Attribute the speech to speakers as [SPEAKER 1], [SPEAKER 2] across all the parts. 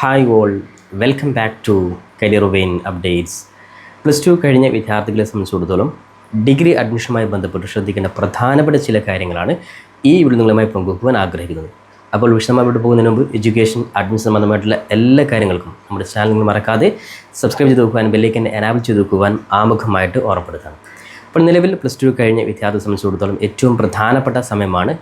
[SPEAKER 1] Hi all, welcome back to career vein updates. +2 കഴിഞ്ഞ വിദ്യാർത്ഥികളെ സംബന്ധിച്ചിടത്തോളം ഡിഗ്രി അഡ്മിഷനുമായി ബന്ധപ്പെട്ട് ശ്രദ്ധിക്കേണ്ട പ്രധാനപ്പെട്ട ചില കാര്യങ്ങളാണ് ഈ വീഡിയോ നിങ്ങളുമായി പങ്കുവെക്കുവാൻ ആഗ്രഹിക്കുന്നത്. അപ്പോൾ വിശദമായിട്ട് പോകുന്നതിന് മുമ്പ് എഡ്യൂക്കേഷൻ അഡ്മിഷൻ സംബന്ധമായിട്ടുള്ള എല്ലാ കാര്യങ്ങൾക്കും നമ്മുടെ ചാനൽ നിങ്ങൾ മറക്കാതെ സബ്സ്ക്രൈബ് ചെയ്ത് വെക്കുവാൻ, ബെല്ലൈക്കൻ എനാബിൾ ചെയ്ത് വെക്കുവാൻ ആമുഖമായിട്ട് ഓർമ്മപ്പെടുത്തണം. അപ്പോൾ നിലവിൽ +2 കഴിഞ്ഞ വിദ്യാർത്ഥിയെ സംബന്ധിച്ചിടത്തോളം ഏറ്റവും പ്രധാനപ്പെട്ട സമയമാണ്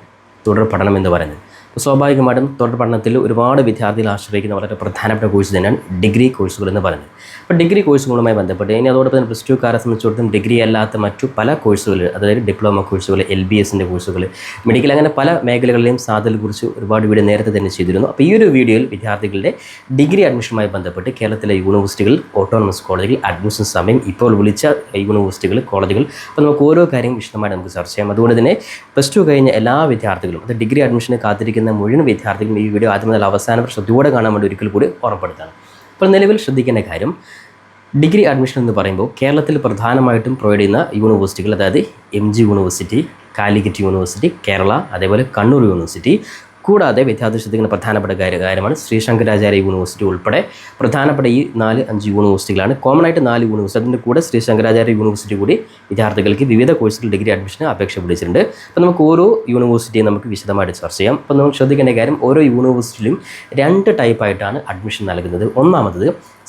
[SPEAKER 1] തുടർ പഠനം എന്ന് പറയുന്നത്. സ്വാഭാവികമായിട്ടും തുടർ പഠനത്തിൽ ഒരുപാട് വിദ്യാർത്ഥികൾ ആശ്രയിക്കുന്ന വളരെ പ്രധാനപ്പെട്ട കോഴ്സ് തന്നെയാണ് ഡിഗ്രി കോഴ്സുകൾ എന്ന് പറയുന്നത്. അപ്പോൾ ഡിഗ്രി കോഴ്സുകളുമായി ബന്ധപ്പെട്ട് ഇനി അതോടൊപ്പം തന്നെ +2 സംബന്ധിച്ചിടത്തോളം ഡിഗ്രി അല്ലാത്ത മറ്റു പല കോഴ്സുകൾ, അതായത് ഡിപ്ലോമ കോഴ്സുകൾ, LBSൻ്റെ കോഴ്സുകൾ, മെഡിക്കൽ, അങ്ങനെ പല മേഖലകളിലെയും സാധ്യതകളെക്കുറിച്ച് ഒരുപാട് വീഡിയോ നേരത്തെ തന്നെ ചെയ്തിരുന്നു. അപ്പോൾ ഈ ഒരു വീഡിയോയിൽ വിദ്യാർത്ഥികളുടെ ഡിഗ്രി അഡ്മിഷനുമായി ബന്ധപ്പെട്ട് കേരളത്തിലെ യൂണിവേഴ്സിറ്റികൾ, ഓട്ടോണമസ് കോളേജുകൾ, അഡ്മിഷൻ സമയം, ഇപ്പോൾ വിളിച്ച യൂണിവേഴ്സിറ്റികൾ, കോളേജുകൾ, അപ്പോൾ നമുക്ക് ഓരോ കാര്യം വിശദമായിട്ട് നമുക്ക് ചർച്ച ചെയ്യാം. അതുകൊണ്ട് തന്നെ +2 കഴിഞ്ഞ എല്ലാ വിദ്യാർത്ഥികളും, അത് ഡിഗ്രി അഡ്മിഷന് കാത്തിരിക്കുന്ന മുഴുവൻ വിദ്യാർത്ഥികളും ഈ വീഡിയോ ആദ്യം മുതൽ അവസാനം ശ്രദ്ധയോടെ കാണാൻ വേണ്ടി ഒരിക്കൽ കൂടി ഓർമ്മപ്പെടുത്താണ്. അപ്പോൾ നിലവിൽ ശ്രദ്ധിക്കേണ്ട കാര്യം, ഡിഗ്രി അഡ്മിഷൻ എന്ന് പറയുമ്പോൾ കേരളത്തിൽ പ്രധാനമായിട്ടും പ്രൊവൈഡ് ചെയ്യുന്ന യൂണിവേഴ്സിറ്റികൾ, അതായത് MG university, Calicut university, Kerala, അതേപോലെ കണ്ണൂർ യൂണിവേഴ്സിറ്റി, കൂടാതെ വിദ്യാർത്ഥി ശ്രദ്ധിക്കുന്ന പ്രധാനപ്പെട്ട കാര്യമാണ് ശ്രീ ശങ്കരാചാര്യ യൂണിവേഴ്സിറ്റി ഉൾപ്പെടെ പ്രധാനപ്പെട്ട ഈ 4-5 യൂണിവേഴ്സിറ്റികളാണ്. കോമൺ ആയിട്ട് 4 യൂണിവേഴ്സിറ്റി, അതിൻ്റെ കൂടെ ശ്രീ ശങ്കരാചാര്യ യൂണിവേഴ്സിറ്റി കൂടി വിദ്യാർത്ഥികൾക്ക് വിവിധ കോഴ്സുകൾ ഡിഗ്രി അഡ്മിഷന് അപേക്ഷ വിളിച്ചിട്ടുണ്ട്. അപ്പോൾ നമുക്ക് ഓരോ യൂണിവേഴ്സിറ്റിയും നമുക്ക് വിശദമായിട്ട് ചർച്ച ചെയ്യാം. അപ്പോൾ നമ്മൾ ശ്രദ്ധിക്കേണ്ട കാര്യം, ഓരോ യൂണിവേഴ്സിറ്റിയിലും 2 ടൈപ്പായിട്ടാണ് അഡ്മിഷൻ നൽകുന്നത്. ഒന്നാമത്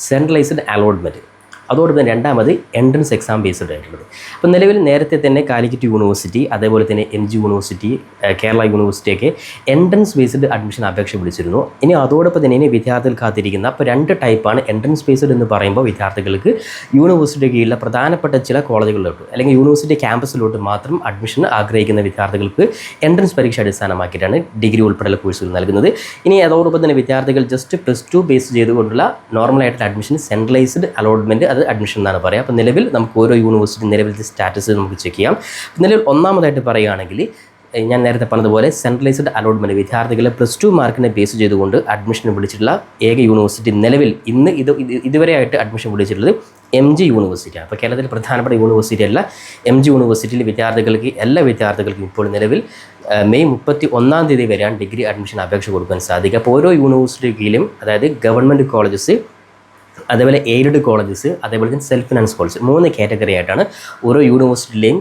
[SPEAKER 1] സെൻട്രലൈസ്ഡ് അലോട്ട്മെൻറ്റ്, അതോടൊപ്പം തന്നെ രണ്ടാമത് എൻട്രൻസ് എക്സാം ബേസ്ഡ് ആയിട്ടുള്ളത്. അപ്പോൾ നിലവിൽ നേരത്തെ തന്നെ കാലിക്കറ്റ് യൂണിവേഴ്സിറ്റി, അതേപോലെ തന്നെ MG യൂണിവേഴ്സിറ്റി, കേരള യൂണിവേഴ്സിറ്റിയൊക്കെ എൻട്രൻസ് ബേസ്ഡ് അഡ്മിഷൻ അപേക്ഷ വിളിച്ചിരുന്നു. ഇനി അതോടൊപ്പം തന്നെ ഇനി വിദ്യാർത്ഥികൾ കാത്തിരിക്കുന്ന, അപ്പോൾ 2 ടൈപ്പാണ്. എൻട്രൻസ് ബേസ്ഡ് എന്ന് പറയുമ്പോൾ വിദ്യാർത്ഥികൾക്ക് യൂണിവേഴ്സിറ്റി കീഴിലുള്ള പ്രധാനപ്പെട്ട ചില കോളേജുകളിലോട്ട് അല്ലെങ്കിൽ യൂണിവേഴ്സിറ്റി ക്യാമ്പസിലോട്ട് മാത്രം അഡ്മിഷൻ ആഗ്രഹിക്കുന്ന വിദ്യാർത്ഥികൾക്ക് എൻട്രൻസ് പരീക്ഷ അടിസ്ഥാനമാക്കിയിട്ടാണ് ഡിഗ്രി ഉൾപ്പെടെയുള്ള കോഴ്സുകൾ നൽകുന്നത്. ഇനി അതോടൊപ്പം തന്നെ വിദ്യാർത്ഥികൾ ജസ്റ്റ് +2 ബേസ് ചെയ്തുകൊണ്ടുള്ള നോർമലായിട്ടുള്ള അഡ്മിഷൻ, സെൻട്രലൈസ്ഡ് അലോട്ട്മെൻറ്റ്, അത് അഡ്മിഷൻ എന്നാണ് പറയുക. അപ്പോൾ നിലവിൽ നമുക്ക് ഓരോ യൂണിവേഴ്സിറ്റി നിലവിലത്തെ സ്റ്റാറ്റസ് നമുക്ക് ചെക്ക് ചെയ്യാം. നിലവിൽ ഒന്നാമതായിട്ട് പറയുകയാണെങ്കിൽ, ഞാൻ നേരത്തെ പറഞ്ഞതുപോലെ സെൻട്രലൈസ്ഡ് അലോട്ട്മെൻറ്റ്, വിദ്യാർത്ഥികളെ +2 മാർക്കിനെ ബേസ് ചെയ്തുകൊണ്ട് അഡ്മിഷൻ വിളിച്ചിട്ടുള്ള ഏക യൂണിവേഴ്സിറ്റി നിലവിൽ ഇതുവരെയായിട്ട് അഡ്മിഷൻ വിളിച്ചിട്ടുള്ളത് MG യൂണിവേഴ്സിറ്റിയാണ്. അപ്പോൾ കേരളത്തിൽ പ്രധാനപ്പെട്ട യൂണിവേഴ്സിറ്റി അല്ല, MG യൂണിവേഴ്സിറ്റിയിൽ എല്ലാ വിദ്യാർത്ഥികൾക്കും ഇപ്പോൾ നിലവിൽ മെയ് 31 വരെയാണ് ഡിഗ്രി അഡ്മിഷൻ അപേക്ഷ കൊടുക്കാൻ സാധിക്കുക. അപ്പോൾ ഓരോ യൂണിവേഴ്സിറ്റിയിലും, അതായത് ഗവൺമെൻറ് കോളേജസ്, അതേപോലെ എയ്ഡഡ് കോളേജസ്, അതേപോലെ തന്നെ സെൽഫ് ഫിനാൻസ് കോളേജ്, 3 കാറ്റഗറി ആയിട്ടാണ് ഓരോ യൂണിവേഴ്സിറ്റിയിലെയും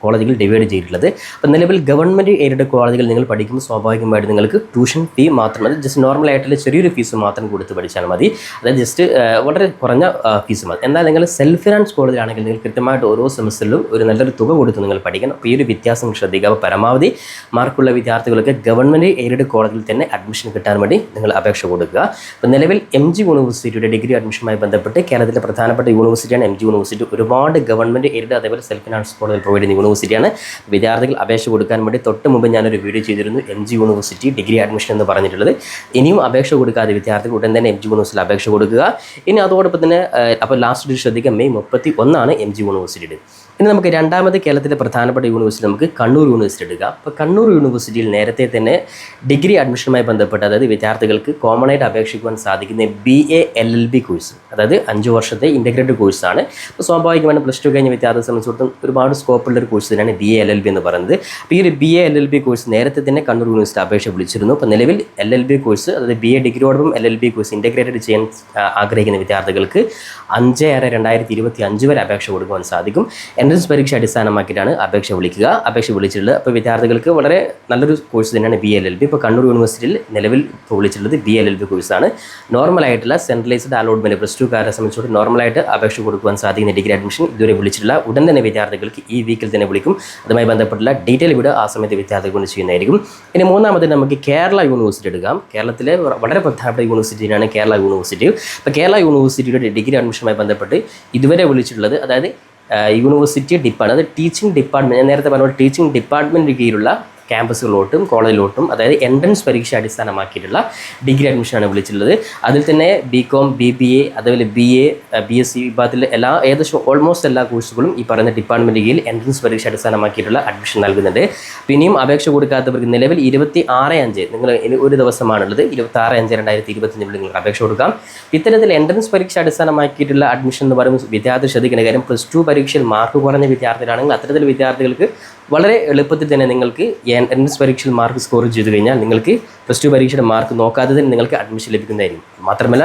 [SPEAKER 1] കോളേജുകൾ ഡിവൈഡ് ചെയ്തിട്ടുള്ളത്. അപ്പോൾ നിലവിൽ ഗവൺമെൻറ് എയ്ഡഡ് കോളേജുകൾ നിങ്ങൾ പഠിക്കുമ്പോൾ സ്വാഭാവികമായിട്ട് നിങ്ങൾക്ക് ട്യൂഷൻ ഫീ മാത്രം മതി, ജസ്റ്റ് നോർമലായിട്ടുള്ള ചെറിയൊരു ഫീസ് മാത്രം കൊടുത്ത് പഠിച്ചാൽ മതി, അതായത് ജസ്റ്റ് വളരെ കുറഞ്ഞ ഫീസ് മതി. എന്നാൽ നിങ്ങൾ സെൽഫ് ഫിനാൻസ് കോളേജിലാണെങ്കിൽ നിങ്ങൾ കൃത്യമായിട്ട് ഓരോ സെമസ്റ്ററിലും ഒരു നല്ലൊരു തുക കൊടുത്ത് നിങ്ങൾ പഠിക്കണം. അപ്പോൾ ഈ ഒരു വ്യത്യാസം ശ്രദ്ധിക്കുക. അപ്പോൾ പരമാവധി മാർക്കുള്ള വിദ്യാർത്ഥികൾക്ക് ഗവൺമെൻറ് എയ്ഡഡ് കോളേജിൽ തന്നെ അഡ്മിഷൻ കിട്ടാൻ വേണ്ടി നിങ്ങൾ അപേക്ഷ കൊടുക്കുക. അപ്പോൾ നിലവിൽ MG യൂണിവേഴ്സിറ്റിയുടെ ഡിഗ്രി അഡ്മിഷനുമായി ബന്ധപ്പെട്ട് കേരളത്തിലെ പ്രധാനപ്പെട്ട യൂണിവേഴ്സിറ്റിയാണ് MG യൂണിവേഴ്സിറ്റി. ഒരുപാട് ഗവൺമെൻറ് എയ്ഡഡ്, അതേപോലെ സെൽഫ് ഫിനാൻസ് കോളേജിൽ പ്രൊവൈഡ് ചെയ്യുന്ന യൂണിവേഴ്സിറ്റിയാണ്. വിദ്യാർത്ഥികൾ അപേക്ഷ കൊടുക്കാൻ വേണ്ടി തൊട്ട് മുമ്പ് ഞാനൊരു വീഡിയോ ചെയ്തിരുന്നു, MG യൂണിവേഴ്സിറ്റി ഡിഗ്രി അഡ്മിഷൻ എന്ന് പറഞ്ഞിട്ടുള്ളത്. ഇനിയും അപേക്ഷ കൊടുക്കാതെ വിദ്യാർത്ഥികൾ ഉടൻ തന്നെ MG യൂണിവേഴ്സിറ്റിയിൽ അപേക്ഷ കൊടുക്കുക. ഇനി അതോടൊപ്പം തന്നെ അപ്പോൾ ലാസ്റ്റ് ശ്രദ്ധിക്കുക, മെയ് 31 MG യൂണിവേഴ്സിറ്റിയുടെ. ഇനി നമുക്ക് രണ്ടാമത് കേരളത്തിലെ പ്രധാനപ്പെട്ട യൂണിവേഴ്സിറ്റി നമുക്ക് കണ്ണൂർ യൂണിവേഴ്സിറ്റി എടുക്കുക. അപ്പോൾ കണ്ണൂർ യൂണിവേഴ്സിറ്റിയിൽ നേരത്തെ തന്നെ ഡിഗ്രി അഡ്മിഷനുമായി ബന്ധപ്പെട്ട്, അതായത് വിദ്യാർത്ഥികൾക്ക് കോമൺ ആയിട്ട് അപേക്ഷിക്കുവാൻ സാധിക്കുന്ന BA LLB കോഴ്സ്, അതായത് 5 വർഷത്തെ ഇൻ്റഗ്രേറ്റഡ് കോഴ്സാണ്. അപ്പോൾ സ്വാഭാവികമായിട്ടും +2 കഴിഞ്ഞ വിദ്യാർത്ഥിയെ സംബന്ധിച്ചിടത്തോളം ഒരുപാട് സ്കോപ്പുള്ള ഒരു കോഴ്സ് തന്നെയാണ് BA LLB എന്ന് പറയുന്നത്. അപ്പോൾ ഈ ഒരു BA LLB കോഴ്സ് നേരത്തെ തന്നെ കണ്ണൂർ യൂണിവേഴ്സിറ്റി അപേക്ഷ വിളിച്ചിരുന്നു. അപ്പോൾ നിലവിൽ LLB കോഴ്സ്, അതായത് BA ഡിഗ്രിയോടൊപ്പം LLB കോഴ്സ് ഇൻ്റഗ്രേറ്റഡ് ചെയ്യാൻ ആഗ്രഹിക്കുന്ന വിദ്യാർത്ഥികൾക്ക് 5/6/2025 വരെ അപേക്ഷ കൊടുക്കുവാൻ സാധിക്കും. എൻട്രൻസ് പരീക്ഷ അടിസ്ഥാനമാക്കിയിട്ടാണ് അപേക്ഷ വിളിച്ചിട്ടുള്ളത്. അപ്പോൾ വിദ്യാർത്ഥികൾക്ക് വളരെ നല്ലൊരു കോഴ്സ് തന്നെയാണ് BA LLB. ഇപ്പോൾ കണ്ണൂർ യൂണിവേഴ്സിറ്റിയിൽ നിലവിൽ വിളിച്ചിട്ടുള്ളത് BA LLB കോഴ്സാണ്. നോർമലായിട്ടുള്ള സെൻട്രലൈസ്ഡ് അലോട്ട്മെൻറ്റ് +2 സംബന്ധിച്ചിടത്തോളം നോർമലായിട്ട് അപേക്ഷ കൊടുക്കുവാൻ സാധിക്കുന്ന ഡിഗ്രി അഡ്മിഷൻ ഇതുവരെ വിളിച്ചിട്ടില്ല. ഉടൻ തന്നെ വിദ്യാർത്ഥികൾക്ക് ഈ വീക്കിൽ തന്നെ വിളിക്കും. അതുമായി ബന്ധപ്പെട്ടുള്ള ഡീറ്റെയിൽ വീഡിയോ ആ സമയത്ത് വിദ്യാർത്ഥികൾ കൊണ്ട് ചെയ്യുന്നതായിരിക്കും. ഇനി മൂന്നാമത് നമുക്ക് കേരള യൂണിവേഴ്സിറ്റി എടുക്കാം. കേരളത്തിലെ വളരെ പ്രധാനപ്പെട്ട യൂണിവേഴ്സിറ്റിയാണ് കേരള യൂണിവേഴ്സിറ്റി. അപ്പോൾ കേരള യൂണിവേഴ്സിറ്റിയുടെ ഡിഗ്രി അഡ്മിഷനുമായി ബന്ധപ്പെട്ട് ഇതുവരെ വിളിച്ചിട്ടുള്ളത്, അതായത് യൂണിവേഴ്സിറ്റി ഡിപ്പാർട്ട്മെൻറ്റ്, അത് ടീച്ചിങ് ഡിപ്പാർട്ട്മെൻറ്റ്, ഞാൻ നേരത്തെ പറഞ്ഞ ടീച്ചിങ് ഡിപ്പാർട്ട്മെൻറ്റിന് കീഴിലുള്ള ക്യാമ്പസുകളിലോട്ടും കോളേജിലോട്ടും, അതായത് എൻട്രൻസ് പരീക്ഷ അടിസ്ഥാനമാക്കിയിട്ടുള്ള ഡിഗ്രി അഡ്മിഷനാണ് വിളിച്ചിട്ടുള്ളത്. അതിൽ തന്നെ BCom, BBA, അതേപോലെ BA, BSc വിഭാഗത്തിൽ ഏകദേശം ഓൾമോസ്റ്റ് എല്ലാ കോഴ്സുകളും ഈ പറയുന്ന ഡിപ്പാർട്ട്മെൻറ്റ് കീഴിൽ എൻട്രൻസ് പരീക്ഷ അടിസ്ഥാനമാക്കിയിട്ടുള്ള അഡ്മിഷൻ നൽകുന്നുണ്ട്. പിന്നെയും അപേക്ഷ കൊടുക്കാത്തവർക്ക് നിലവിൽ 26/5, നിങ്ങൾ ഒരു ദിവസമാണുള്ളത്, 26/5/2025 നിങ്ങൾക്ക് അപേക്ഷ കൊടുക്കാം. ഇത്തരത്തിൽ എൻട്രൻസ് പരീക്ഷ അടിസ്ഥാനമാക്കിയിട്ടുള്ള അഡ്മിഷൻ എന്ന് പറയുമ്പോൾ വിദ്യാർത്ഥി ശ്രദ്ധിക്കുന്ന കാര്യം, +2 പരീക്ഷയിൽ മാർക്ക് കുറഞ്ഞ വിദ്യാർത്ഥികളാണെങ്കിൽ അത്തരത്തിൽ വിദ്യാർത്ഥികൾക്ക് വളരെ എളുപ്പത്തിൽ തന്നെ നിങ്ങൾക്ക് എൻട്രൻസ് പരീക്ഷയിൽ മാർക്ക് സ്കോർ ചെയ്ത് കഴിഞ്ഞാൽ നിങ്ങൾക്ക് പ്ലസ് ടു പരീക്ഷയുടെ മാർക്ക് നോക്കാതെ തന്നെ നിങ്ങൾക്ക് അഡ്മിഷൻ ലഭിക്കുന്നതായിരിക്കും. മാത്രമല്ല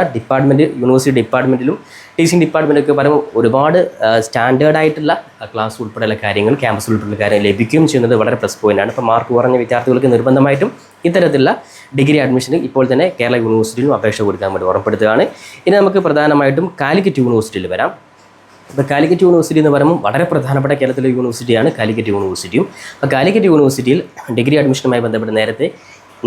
[SPEAKER 1] യൂണിവേഴ്സിറ്റി ഡിപ്പാർട്ട്മെൻറ്റിലും ടീച്ചിങ് ഡിപ്പാർട്ട്മെൻറ്റൊക്കെ പറയുമ്പോൾ ഒരുപാട് സ്റ്റാൻഡേർഡ് ആയിട്ടുള്ള ക്ലാസ് ഉൾപ്പെടെയുള്ള കാര്യങ്ങൾ, ക്യാമ്പസ് ഉൾപ്പെടെയുള്ള കാര്യങ്ങൾ ലഭിക്കുകയും ചെയ്യുന്നത് വളരെ പ്ലസ് പോയിൻ്റാണ്. ഇപ്പോൾ മാർക്ക് കുറഞ്ഞ വിദ്യാർത്ഥികൾക്ക് നിർബന്ധമായിട്ടും ഇത്തരത്തിലുള്ള ഡിഗ്രി അഡ്മിഷന് ഇപ്പോൾ തന്നെ കേരള യൂണിവേഴ്സിറ്റിയിലും അപേക്ഷ കൊടുക്കാൻ വേണ്ടി ഓർമ്മപ്പെടുത്തുകയാണ്. ഇനി നമുക്ക് പ്രധാനമായിട്ടും കാലിക്കറ്റ് യൂണിവേഴ്സിറ്റിയിൽ വരാം. ഇപ്പോൾ കാലിക്കറ്റ് യൂണിവേഴ്സിറ്റി എന്ന് പറയുമ്പോൾ വളരെ പ്രധാനപ്പെട്ട കേരളത്തിലെ യൂണിവേഴ്സിറ്റിയാണ് കാലിക്കറ്റ് യൂണിവേഴ്സിറ്റിയും. അപ്പോൾ കാലിക്കറ്റ് യൂണിവേഴ്സിറ്റിയിൽ ഡിഗ്രി അഡ്മിഷനുമായി ബന്ധപ്പെട്ട്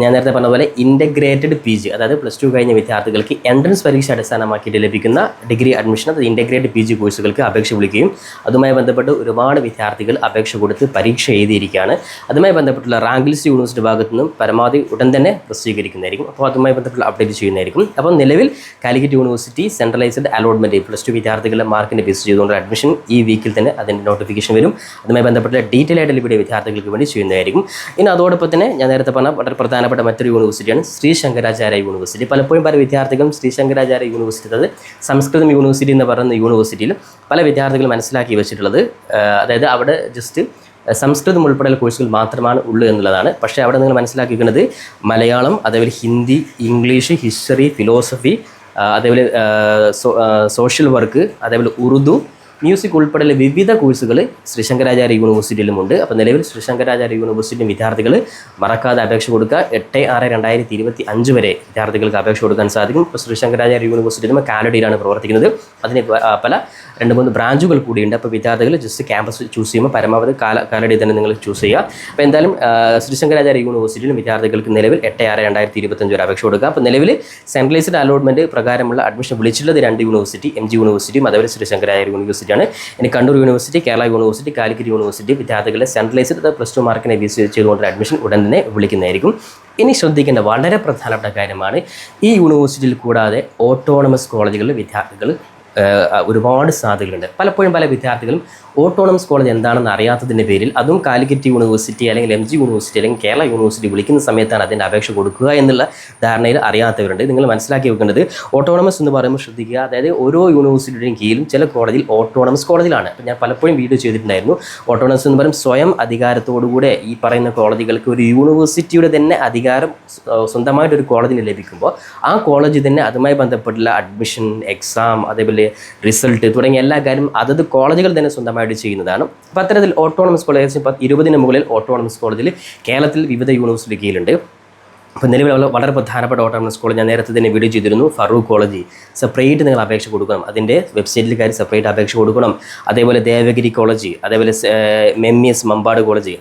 [SPEAKER 1] ഞാൻ നേരത്തെ പറഞ്ഞ പോലെ ഇൻ്റഗ്രേറ്റഡ് PG, അതായത് പ്ലസ് ടു കഴിഞ്ഞ വിദ്യാർത്ഥികൾക്ക് എൻട്രൻസ് പരീക്ഷ അടിസ്ഥാനമാക്കിയിട്ട് ലഭിക്കുന്ന ഡിഗ്രി അഡ്മിഷൻ, അത് ഇൻ്റഗ്രേറ്റഡ് PG കോഴ്സുകൾക്ക് അപേക്ഷ വിളിക്കുകയും അതുമായി ബന്ധപ്പെട്ട് ഒരുപാട് വിദ്യാർത്ഥികൾ അപേക്ഷ കൊടുത്ത് പരീക്ഷ എഴുതിയിരിക്കുകയാണ്. അതുമായി ബന്ധപ്പെട്ടുള്ള റാങ്ക് ലിസ്റ്റ് യൂണിവേഴ്സിറ്റി ഭാഗത്തു നിന്നും പരമാവധി ഉടൻ തന്നെ പ്രസിദ്ധീകരിക്കുന്നതായിരിക്കും. അപ്പോൾ അതുമായി ബന്ധപ്പെട്ടുള്ള അപ്ഡേറ്റ് ചെയ്യുന്നതായിരിക്കും. അപ്പോൾ നിലവിൽ Calicut university centralised allotment plus two വിദ്യാർത്ഥികളുടെ മാർക്കിൻ്റെ ബേസ് ചെയ്തുകൊണ്ട് അഡ്മിഷൻ ഈ വീക്കിൽ തന്നെ അതിൻ്റെ നോട്ടിഫിക്കേഷൻ വരും. അതുമായി ബന്ധപ്പെട്ട ഡീറ്റെയിൽ ആയിട്ട് ഇവിടെ വിദ്യാർത്ഥികൾക്ക് വേണ്ടി ചെയ്യുന്നതായിരിക്കും. ഇനി അതോടൊപ്പം തന്നെ ഞാൻ നേരത്തെ പറഞ്ഞ വളരെ പ്രധാനപ്പെട്ട മറ്റൊരു യൂണിവേഴ്സിറ്റിയാണ് ശ്രീ ശങ്കരാചാര്യ യൂണിവേഴ്സിറ്റി. പലപ്പോഴും പല വിദ്യാർത്ഥികളും ശ്രീ ശങ്കരാചാര്യ യൂണിവേഴ്സിറ്റി, അതായത് സംസ്കൃതം യൂണിവേഴ്സിറ്റി എന്ന് പറയുന്ന യൂണിവേഴ്സിറ്റിയിൽ പല വിദ്യാർത്ഥികളും മനസ്സിലാക്കി വെച്ചിട്ടുള്ളത്, അതായത് അവിടെ ജസ്റ്റ് സംസ്കൃതം ഉൾപ്പെടെയുള്ള കോഴ്സുകൾ മാത്രമാണ് ഉള്ളൂ എന്നുള്ളതാണ്. പക്ഷേ അവിടെ നിങ്ങൾ മനസ്സിലാക്കിയിരിക്കുന്നത് മലയാളം, അതേപോലെ ഹിന്ദി, ഇംഗ്ലീഷ്, ഹിസ്റ്ററി, ഫിലോസഫി, അതേപോലെ സോഷ്യൽ വർക്ക്, അതേപോലെ ഉറുദു, മ്യൂസിക് ഉൾപ്പെടെയുള്ള വിവിധ കോഴ്സുകൾ ശ്രീ ശങ്കരാചാര്യ യൂണിവേഴ്സിറ്റിയിലുമുണ്ട്. അപ്പോൾ നിലവിൽ ശ്രീ ശങ്കരാചാര്യ യൂണിവേഴ്സിറ്റി വിദ്യാർത്ഥികൾ മറക്കാതെ അപേക്ഷ കൊടുക്കുക. 8/6/2025 വരെ വിദ്യാർത്ഥികൾക്ക് അപേക്ഷ കൊടുക്കാൻ സാധിക്കും. ഇപ്പോൾ ശ്രീ ശങ്കരാചാര്യ യൂണിവേഴ്സിറ്റി നമ്മൾ കാലടിയിലാണ് പ്രവർത്തിക്കുന്നത്. അതിന് പല 2-3 ബ്രാഞ്ചുകൾ കൂടിയുണ്ട്. അപ്പോൾ വിദ്യാർത്ഥികൾ ജസ്റ്റ് ക്യാമ്പസ് ചൂസ് ചെയ്യുമ്പോൾ പരമാവധി കാലടി തന്നെ നിങ്ങൾ ചൂസ് ചെയ്യുക. അപ്പോൾ എന്തായാലും ശ്രീ ശങ്കരാചാര്യ യൂണിവേഴ്സിറ്റിയിലും വിദ്യാർത്ഥികൾക്ക് നിലവിൽ 8/6/2025 വരെ അപേക്ഷ കൊടുക്കുക. അപ്പോൾ നിലവിൽ സെൻട്രലൈസ്ഡ് അലോട്ട്മെൻറ്റ് പ്രകാരമുള്ള അഡ്മിഷൻ വിളിച്ചിട്ടുള്ളത് 2 യൂണിവേഴ്സിറ്റി, MG യൂണിവേഴ്സിറ്റിയും അതേപോലെ ശ്രീ ശങ്കരാചാര്യ യൂണിവേഴ്സിറ്റിയാണ്. ഇനി Kannur university, Kerala university, Calicut university വിദ്യാർത്ഥികളെ സെൻട്രലൈസ്ഡ് പ്ലസ് ടു മാർക്കിനെ ബേസ് ചെയ്തുകൊണ്ട് അഡ്മിഷൻ ഉടൻ തന്നെ വിളിക്കുന്നതായിരിക്കും. ഇനി ശ്രദ്ധിക്കേണ്ട വളരെ പ്രധാനപ്പെട്ട കാര്യമാണ്, ഈ യൂണിവേഴ്സിറ്റിയിൽ കൂടാതെ ഓട്ടോണമസ് കോളേജുകളിൽ വിദ്യാർത്ഥികൾ ഒരുപാട് സാധ്യതകളുണ്ട്. പലപ്പോഴും പല വിദ്യാർത്ഥികളും ഓട്ടോണമസ് കോളേജ് എന്താണെന്ന് അറിയാത്തതിൻ്റെ പേരിൽ അതും കാലിക്കറ്റ് യൂണിവേഴ്സിറ്റി അല്ലെങ്കിൽ MG യൂണിവേഴ്സിറ്റി അല്ലെങ്കിൽ കേരള യൂണിവേഴ്സിറ്റി വിളിക്കുന്ന സമയത്താണ് അതിൻ്റെ അപേക്ഷ കൊടുക്കുക എന്നുള്ള ധാരണയിൽ അറിയാത്തവരുണ്ട്. നിങ്ങൾ മനസ്സിലാക്കി വെക്കേണ്ടത് ഓട്ടോണമസ് എന്ന് പറയുമ്പോൾ ശ്രദ്ധിക്കുക, അതായത് ഓരോ യൂണിവേഴ്സിറ്റിയുടെയും കീഴിലും ചില കോളേജിൽ ഓട്ടോണമസ് കോളേജിലാണ്. അപ്പോൾ ഞാൻ പലപ്പോഴും വീഡിയോ ചെയ്തിട്ടുണ്ടായിരുന്നു. ഓട്ടോണമസ് എന്ന് പറയുമ്പോൾ സ്വയം അധികാരത്തോടുകൂടെ ഈ പറയുന്ന കോളേജുകൾക്ക് ഒരു യൂണിവേഴ്സിറ്റിയുടെ തന്നെ അധികാരം സ്വന്തമായിട്ടൊരു കോളേജിന് ലഭിക്കുമ്പോൾ ആ കോളേജ് തന്നെ അതുമായി ബന്ധപ്പെട്ടുള്ള അഡ്മിഷൻ, എക്സാം, അതേപോലെ റിസൾട്ട് തുടങ്ങിയ എല്ലാ കാര്യം അതത് കോളേജുകൾ തന്നെ സ്വന്തമായിട്ട് ചെയ്യുന്നതാണ്. അപ്പോൾ അത്തരത്തിൽ ഓട്ടോണമസ് കോളേജ് 20 മുകളിൽ ഓട്ടോണമസ് കോളേജിൽ കേരളത്തിൽ വിവിധ യൂണിവേഴ്സിറ്റി കീഴിലുണ്ട്. അപ്പോൾ നിലവിൽ വളരെ പ്രധാനപ്പെട്ട ഓട്ടോണമസ് കോളേജ് ഞാൻ നേരത്തെ തന്നെ വീഡിയോ ചെയ്തിരുന്നു. ഫറൂഖ് കോളേജ് സെപ്പറേറ്റ് നിങ്ങൾ അപേക്ഷ കൊടുക്കണം, അതിൻ്റെ വെബ്സൈറ്റിൽ കയറി സെപ്പറേറ്റ് അപേക്ഷ കൊടുക്കണം. അതേപോലെ ദേവഗിരി കോളേജ്, അതേപോലെ MES മമ്പാട് കോളേജ്,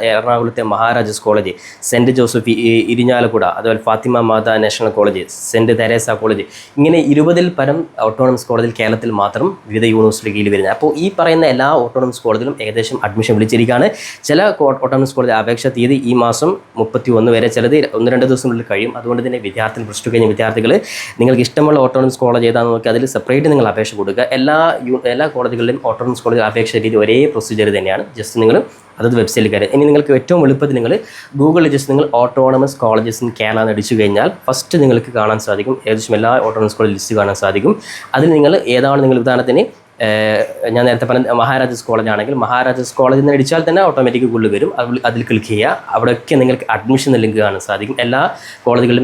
[SPEAKER 1] എറണാകുളത്തെ Maharajas college, saint Joseph Irinjalakuda, അതുപോലെ Fathima Mata national college, saint Teresa college, ഇങ്ങനെ 20-ൽ പരം ഓട്ടോണമസ് കോളേജിൽ കേരളത്തിൽ മാത്രം വിവിധ യൂണിവേഴ്സിറ്റി കീഴിൽ വരുന്നത്. അപ്പോൾ ഈ പറയുന്ന എല്ലാ ഓട്ടോണമസ് കോളേജിലും ഏകദേശം അഡ്മിഷൻ വിളിച്ചിരിക്കുകയാണ്. ചില ഓട്ടോണമസ് കോളേജ് അപേക്ഷ തീയതി ഈ മാസം 31 വരെ, ചിലത് 1-2 ദിവസത്തിനുള്ളിൽ കഴിയും. അതുകൊണ്ട് തന്നെ വിദ്യാർത്ഥി പ്ലസ് ടു കഴിഞ്ഞ വിദ്യാർത്ഥികൾ നിങ്ങൾക്ക് ഇഷ്ടമുള്ള ഓട്ടോണമസ് കോളേജ് ഏതാണെന്ന് നോക്കി അതിൽ സെപ്പറേറ്റ് നിങ്ങൾ അപേക്ഷ കൊടുക്കുക. എല്ലാ കോളേജുകളിലും ഓട്ടോണമസ് കോളേജ് അപേക്ഷ രീതി ഒരേ പ്രൊസീജിയർ തന്നെയാണ്. ജസ്റ്റ് നിങ്ങൾ അതത് വെബ്സൈറ്റിൽ കയറി ഇനി നിങ്ങൾക്ക് ഏറ്റവും എളുപ്പത്തിൽ നിങ്ങൾ ഗൂഗിളിൽ ജസ്റ്റ് നിങ്ങൾ ഓട്ടോണമസ് കോളേജസ് ഇൻ കേരള എന്ന് അടിച്ചു കഴിഞ്ഞാൽ ഫസ്റ്റ് നിങ്ങൾക്ക് കാണാൻ സാധിക്കും, ഏകദേശം എല്ലാ ഓട്ടോണമസ് കോളേജ് ലിസ്റ്റ് കാണാൻ സാധിക്കും. അതിൽ നിങ്ങൾ ഏതാണ് നിങ്ങൾ ഉദാഹരണത്തിന് ഞാൻ നേരത്തെ പറഞ്ഞ മഹാരാജാസ് കോളേജ് ആണെങ്കിൽ മഹാരാജാസ് കോളേജിൽ നിന്ന് അടിച്ചാൽ തന്നെ ഓട്ടോമാറ്റിക് ഗുള്ളിൽ വരും. അതിൽ ക്ലിക്ക് ചെയ്യുക, അവിടെയൊക്കെ നിങ്ങൾക്ക് അഡ്മിഷൻ ലിങ്ക് കാണാൻ സാധിക്കും. എല്ലാ കോളേജുകളിലും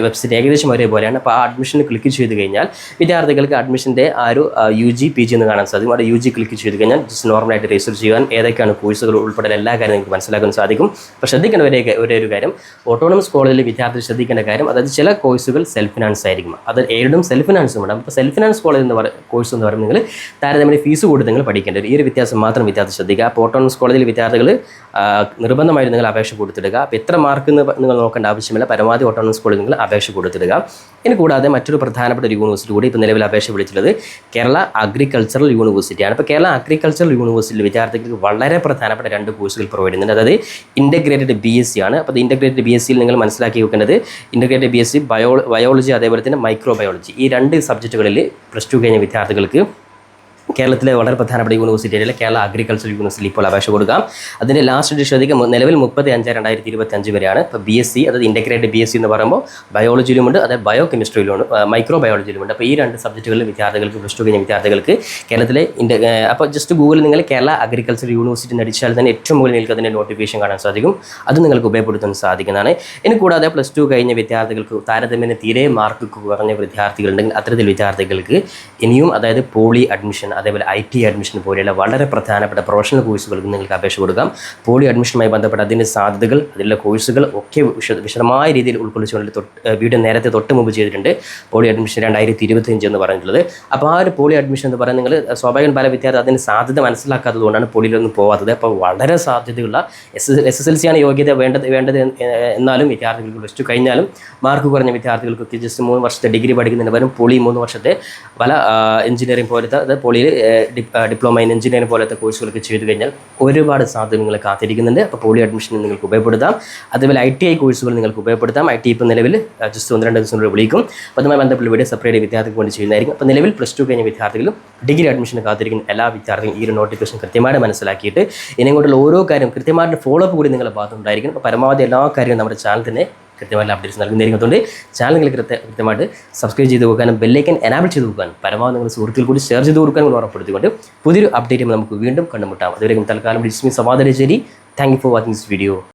[SPEAKER 1] വെബ്സൈറ്റ് ഏകദേശം ഒരേപോലെയാണ്. അപ്പോൾ ആ അഡ്മിഷന് ക്ലിക്ക് ചെയ്ത് കഴിഞ്ഞാൽ വിദ്യാർത്ഥികൾക്ക് അഡ്മിഷൻ്റെ ആ ഒരു UG PG എന്ന് കാണാൻ സാധിക്കും. അവിടെ UG ക്ലിക്ക് ചെയ്ത് കഴിഞ്ഞാൽ ജസ്റ്റ് നോർമലായിട്ട് രജിസ്റ്റർ ചെയ്യാൻ ഏതൊക്കെയാണ് കോഴ്സുകൾ ഉൾപ്പെടെ എല്ലാ കാര്യം നിങ്ങൾക്ക് മനസ്സിലാക്കാൻ സാധിക്കും. അപ്പോൾ ശ്രദ്ധിക്കേണ്ട ഒരേ ഒരു കാര്യം, ഓട്ടോണമസ് കോളേജിൽ വിദ്യാർത്ഥി ശ്രദ്ധിക്കേണ്ട കാര്യം, അതായത് ചില കോഴ്സുകൾ സെൽഫ് ഫിനാൻസ് ആയിരിക്കും, അത് എയ്ഡും സെൽഫ് ഫിനാൻസും ഉണ്ടാകും. അപ്പോൾ സെൽഫ് ഫിനാൻസ് കോളേജ് കോഴ്സ് എന്ന് പറയുമ്പോൾ നിങ്ങൾ താരതമ്യം ഫീസ് കൊടുത്ത് നിങ്ങൾ പഠിക്കേണ്ടത്. ഈ ഒരു വ്യത്യാസം മാത്രം വിദ്യാർത്ഥി ശ്രദ്ധിക്കുക. അപ്പോൾ ഓട്ടോണമസ് കോളേജിൽ വിദ്യാർത്ഥികൾ നിർബന്ധമായിട്ട് നിങ്ങൾ അപേക്ഷ കൊടുത്തിടുക. അപ്പോൾ എത്ര മാർക്ക് നിങ്ങൾ നോക്കേണ്ട ആവശ്യമില്ല, പരമാവധി ഓട്ടോണമസ് കോളേജിൽ നിങ്ങൾ അപേക്ഷ കൊടുത്തിടുക. ഇനി കൂടാതെ മറ്റൊരു പ്രധാനപ്പെട്ട ഒരു യൂണിവേഴ്സിറ്റി കൂടി ഇപ്പോൾ നിലവിൽ അപേക്ഷ വിളിച്ചിട്ടുള്ളത് കേരള അഗ്രികൾച്ചറൽ യൂണിവേഴ്സിറ്റിയാണ്. അപ്പോൾ കേരള അഗ്രികൾച്ചറൽ യൂണിവേഴ്സിറ്റിയിൽ വിദ്യാർത്ഥികൾക്ക് വളരെ പ്രധാനപ്പെട്ട 2 കോഴ്സുകൾ പ്രൊവൈഡ് ചെയ്യുന്നുണ്ട്. അതായത് ഇൻ്റഗ്രേറ്റഡ് BSc ആണ്. അപ്പോൾ ഇൻ്റഗ്രേറ്റഡ് BScയിൽ നിങ്ങൾ മനസ്സിലാക്കി വെക്കേണ്ടത് ഇൻ്റഗ്രേറ്റഡ് BSc ബയോളജി അതേപോലെ തന്നെ മൈക്രോബയോളജി, ഈ 2 സബ്ജക്റ്റുകളിൽ പ്ലസ് ടു കഴിഞ്ഞ വിദ്യാർത്ഥികൾക്ക് കേരളത്തിലെ വളരെ പ്രധാനപ്പെട്ട യൂണിവേഴ്സിറ്റിയിലെ കേരള അഗ്രികൾച്ചർ യൂണിവേഴ്സിറ്റി ഇപ്പോൾ അപേക്ഷ കൊടുക്കാം. അതിൻ്റെ ലാസ്റ്റ് ഡേറ്റ് ശ്രദ്ധിക്കുക, നിലവിൽ 30/5/2025 വരെയാണ്. ഇപ്പോൾ BSc അതായത് ഇൻ്റഗ്രേറ്റഡ് BSc എന്ന് പറയുമ്പോൾ ബയോളജിയിലുമുണ്ട്, അതായത് ബയോ കെമിസ്ട്രിയിലുമുണ്ട്, മൈക്രോ ബയോളജിയിലുമുണ്ട്. അപ്പോൾ ഈ 2 സബ്ജക്റ്റുകളിൽ വിദ്യാർത്ഥികൾക്ക് പ്ലസ് ടു കഴിഞ്ഞ വിദ്യാർത്ഥികൾക്ക് കേരളത്തിലെ അപ്പോൾ ജസ്റ്റ് ഗൂഗിളിൽ നിങ്ങൾ കേരള അഗ്രികൾച്ചർ യൂണിവേഴ്സിറ്റി നടിച്ചാൽ തന്നെ ഏറ്റവും മുകളിൽ നിങ്ങൾക്ക് അതിൻ്റെ നോട്ടിഫിക്കേഷൻ കാണാൻ സാധിക്കും. അത് നിങ്ങൾക്ക് ഉപയോഗപ്പെടുത്താൻ സാധിക്കുന്നതാണ്. ഇനി കൂടാതെ പ്ലസ് ടു കഴിഞ്ഞ വിദ്യാർത്ഥികൾക്ക് താരതമ്യേന തീരെ മാർക്ക് കുറഞ്ഞ വിദ്യാർത്ഥികളുണ്ടെങ്കിൽ അത്തരത്തിൽ വിദ്യാർത്ഥികൾക്ക് ഇനിയും അതായത് പോളി അഡ്മിഷൻ, അതേപോലെ IT അഡ്മിഷൻ പോലെയുള്ള വളരെ പ്രധാനപ്പെട്ട പ്രൊഫഷണൽ കോഴ്സുകൾക്ക് നിങ്ങൾക്ക് അപേക്ഷ കൊടുക്കാം. പോളി അഡ്മിഷനുമായി ബന്ധപ്പെട്ട അതിൻ്റെ സാധ്യതകൾ, അതിലുള്ള കോഴ്സുകൾ ഒക്കെ വിശദമായ രീതിയിൽ ഉൾക്കൊള്ളിച്ചുകൊണ്ട് വീഡിയോ നേരത്തെ തൊട്ട് മുമ്പ് ചെയ്തിട്ടുണ്ട്. പോളി അഡ്മിഷൻ 2025 എന്ന് പറഞ്ഞിട്ടുള്ളത്. അപ്പോൾ ആ ഒരു പോളി അഡ്മിഷൻ എന്ന് പറയുന്നത് നിങ്ങൾ സ്വാഭാവികം പല വിദ്യാർത്ഥി അതിൻ്റെ സാധ്യത മനസ്സിലാക്കാത്തത് കൊണ്ടാണ് പോളിയിലൊന്നും പോകാത്തത്. അപ്പോൾ വളരെ സാധ്യതയുള്ള SSLC ആണ് യോഗ്യത വേണ്ടത് എന്നാലും വിദ്യാർത്ഥികൾക്ക് പ്ലസ് ടു കഴിഞ്ഞാലും മാർക്ക് കുറഞ്ഞ വിദ്യാർത്ഥികൾക്ക് ജസ്റ്റ് 3 വർഷത്തെ ഡിഗ്രി പഠിക്കുന്നതിന് പകരം പോളി 3 വർഷത്തെ പല എഞ്ചിനീയറിംഗ് പോലത്തെ, അതായത് പോളിയിൽ ഡിപ്ലോമ ഇൻ എഞ്ചിനീയറിംഗ് പോലത്തെ കോഴ്സുകളൊക്കെ ചെയ്തു കഴിഞ്ഞാൽ ഒരുപാട് സാധ്യത നിങ്ങളെ കാത്തിരിക്കുന്നുണ്ട്. അപ്പോൾ പോളി അഡ്മിഷൻ നിങ്ങൾക്ക് ഉപയോഗപ്പെടുത്താം. അതുപോലെ ITI കോഴ്സുകൾ നിങ്ങൾക്ക് ഉപയോഗപ്പെടുത്താം. IT ഇപ്പോൾ നിലവിൽ ജസ്റ്റ് 1-2 ദിവസത്തിനുള്ളിൽ വിളിക്കും. അപ്പോൾ അതുമായി ബന്ധപ്പെട്ട വീഡിയോ സെപ്പറേറ്റ് വിദ്യാർത്ഥികൾക്ക് വേണ്ടി ചെയ്യുന്നതായിരിക്കും. അപ്പോൾ നിലവിൽ പ്ലസ് ടു കഴിഞ്ഞ വിദ്യാർത്ഥികളും ഡിഗ്രി അഡ്മിഷന് കാത്തിരിക്കുന്ന എല്ലാ വിദ്യാർത്ഥികളും ഈ ഒരു നോട്ടിഫിക്കേഷൻ കൃത്യമായിട്ട് മനസ്സിലാക്കിയിട്ട് ഇനി കൊണ്ടുള്ള ഓരോ കാര്യം കൃത്യമായിട്ട് ഫോളോ അപ്പ് കൂടി നിങ്ങളുടെ ഭാഗത്തുണ്ടായിരിക്കും. അപ്പോൾ പരമാവധി എല്ലാ കാര്യവും നമ്മുടെ ചാനൽ തന്നെ കൃത്യമായിട്ട് അപ്ഡേറ്റ്സ് നൽകുന്നതായിരിക്കും. ചാനൽ നിങ്ങൾ കൃത്യമായിട്ട് സബ്സ്ക്രൈബ് ചെയ്ത് വെക്കാനും ബെല്ലൈക്കൻ എനാബിൾ ചെയ്ത് വെക്കാനും പരമാവധി നിങ്ങൾ സുഹൃത്തുക്കൾ കൂടി ഷെയർ ചെയ്ത് കൊടുക്കാനും ഉറപ്പെടുത്തിക്കൊണ്ട് പുതിയൊരു അപ്ഡേറ്റ് നമുക്ക് വീണ്ടും കണ്ടുമുട്ടാം. അതുവരെയും തൽക്കാലം സമാധാനം ശരി. Thank you for watching this video.